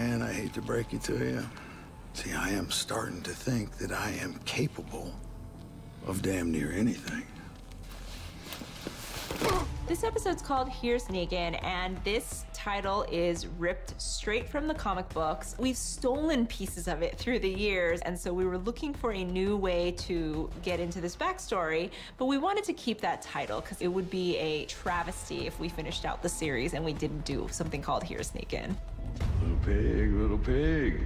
man, I hate to break it to you. See, I am starting to think that I am capable of damn near anything. This episode's called Here's Negan, and this title is ripped straight from the comic books. We've stolen pieces of it through the years, and so we were looking for a new way to get into this backstory, but we wanted to keep that title because it would be a travesty if we finished out the series and we didn't do something called Here's Negan. Little pig, little pig.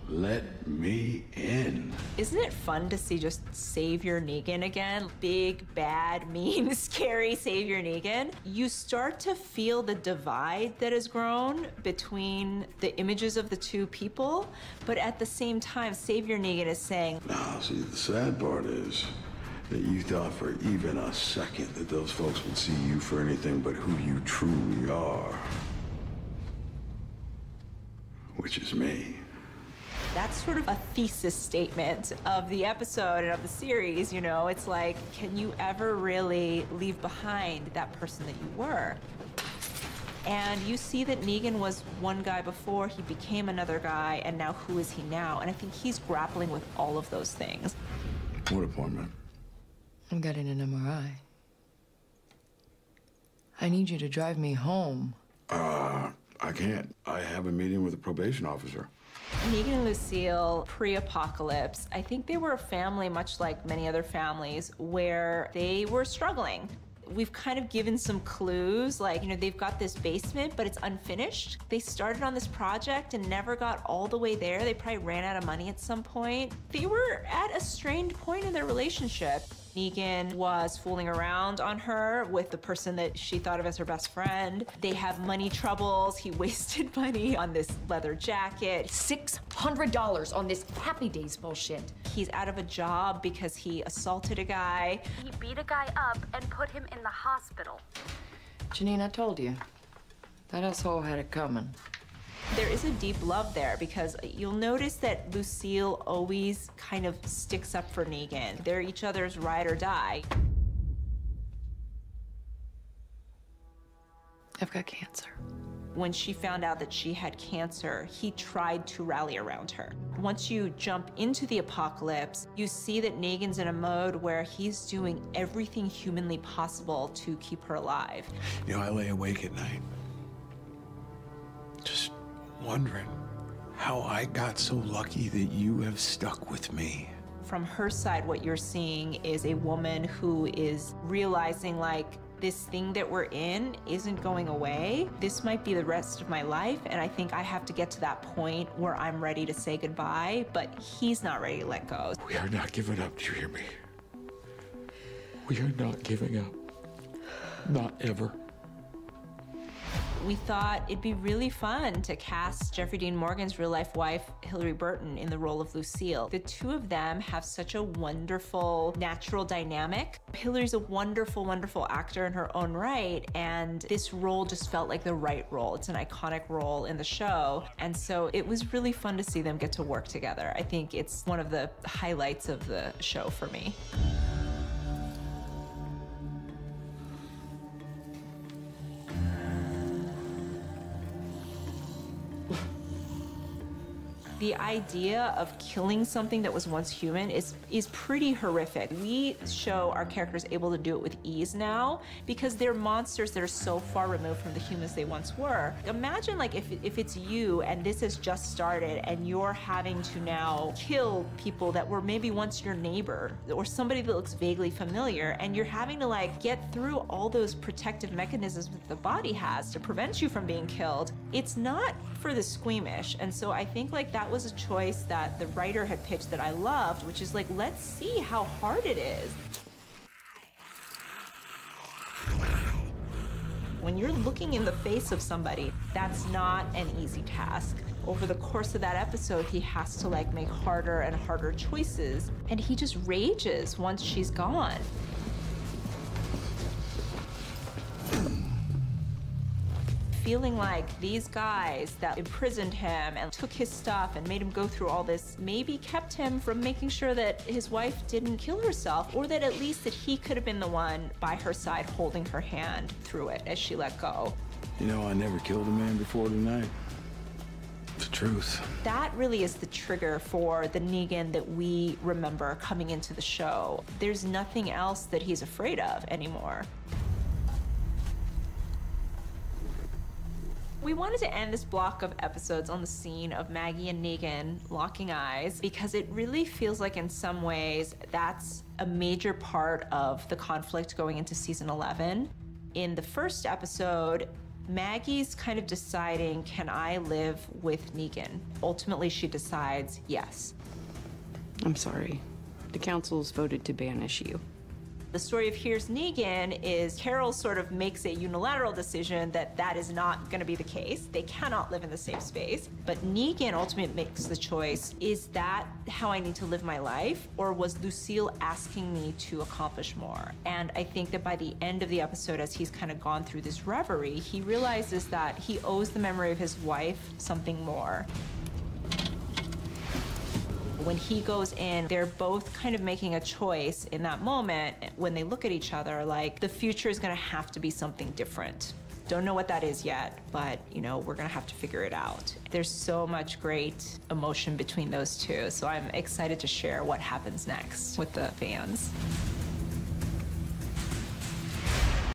Let me in. Isn't it fun to see just Savior Negan again? Big, bad, mean, scary Savior Negan. You start to feel the divide that has grown between the images of the two people, but at the same time, Savior Negan is saying, Now, see, the sad part is that you thought for even a second that those folks would see you for anything but who you truly are. Which is me. That's sort of a thesis statement of the episode and of the series, you know? It's like, can you ever really leave behind that person that you were? And you see that Negan was one guy before, he became another guy, and now who is he now? And I think he's grappling with all of those things. What appointment? I'm getting an MRI. I need you to drive me home. I can't. I have a meeting with a probation officer. Negan and Lucille, pre-apocalypse, I think they were a family much like many other families where they were struggling. We've kind of given some clues, like, you know, they've got this basement, but it's unfinished. They started on this project and never got all the way there. They probably ran out of money at some point. They were at a strained point in their relationship. Negan was fooling around on her with the person that she thought of as her best friend. They have money troubles. He wasted money on this leather jacket. $600 on this Happy Days bullshit. He's out of a job because he assaulted a guy. He beat a guy up and put him in the hospital. Janine, I told you. That asshole had it coming. There is a deep love there because you'll notice that Lucille always kind of sticks up for Negan. They're each other's ride or die. I've got cancer. When she found out that she had cancer, he tried to rally around her. Once you jump into the apocalypse, you see that Negan's in a mode where he's doing everything humanly possible to keep her alive. You know, I lay awake at night, just wondering how I got so lucky that you have stuck with me. From her side, what you're seeing is a woman who is realizing, like, this thing that we're in isn't going away. This might be the rest of my life, and I think I have to get to that point where I'm ready to say goodbye, but he's not ready to let go. We are not giving up, do you hear me? We are not giving up. Not ever. We thought it'd be really fun to cast Jeffrey Dean Morgan's real-life wife, Hillary Burton, in the role of Lucille. The two of them have such a wonderful, natural dynamic. Hillary's a wonderful, wonderful actor in her own right, and this role just felt like the right role. It's an iconic role in the show, and so it was really fun to see them get to work together. I think it's one of the highlights of the show for me. The idea of killing something that was once human is pretty horrific. We show our characters able to do it with ease now because they're monsters that are so far removed from the humans they once were. Imagine, like, if it's you and this has just started and you're having to now kill people that were maybe once your neighbor or somebody that looks vaguely familiar, and you're having to, like, get through all those protective mechanisms that the body has to prevent you from being killed. It's not for the squeamish, and so I think, like, that was a choice that the writer had pitched that I loved, which is like, let's see how hard it is. When you're looking in the face of somebody, that's not an easy task. Over the course of that episode, he has to, like, make harder and harder choices, and he just rages once she's gone. Feeling like these guys that imprisoned him and took his stuff and made him go through all this maybe kept him from making sure that his wife didn't kill herself, or that at least that he could have been the one by her side holding her hand through it as she let go. You know, I never killed a man before tonight. It's the truth. That really is the trigger for the Negan that we remember coming into the show. There's nothing else that he's afraid of anymore. We wanted to end this block of episodes on the scene of Maggie and Negan locking eyes because it really feels like in some ways that's a major part of the conflict going into season 11. In the first episode, Maggie's kind of deciding, can I live with Negan? Ultimately, she decides yes. I'm sorry. The council's voted to banish you. The story of Here's Negan is Carol sort of makes a unilateral decision that that is not going to be the case. They cannot live in the same space. But Negan ultimately makes the choice, is that how I need to live my life? Or was Lucille asking me to accomplish more? And I think that by the end of the episode, as he's kind of gone through this reverie, he realizes that he owes the memory of his wife something more. When he goes in, they're both kind of making a choice in that moment when they look at each other, like the future is gonna have to be something different. Don't know what that is yet, but you know, we're gonna have to figure it out. There's so much great emotion between those two, so I'm excited to share what happens next with the fans.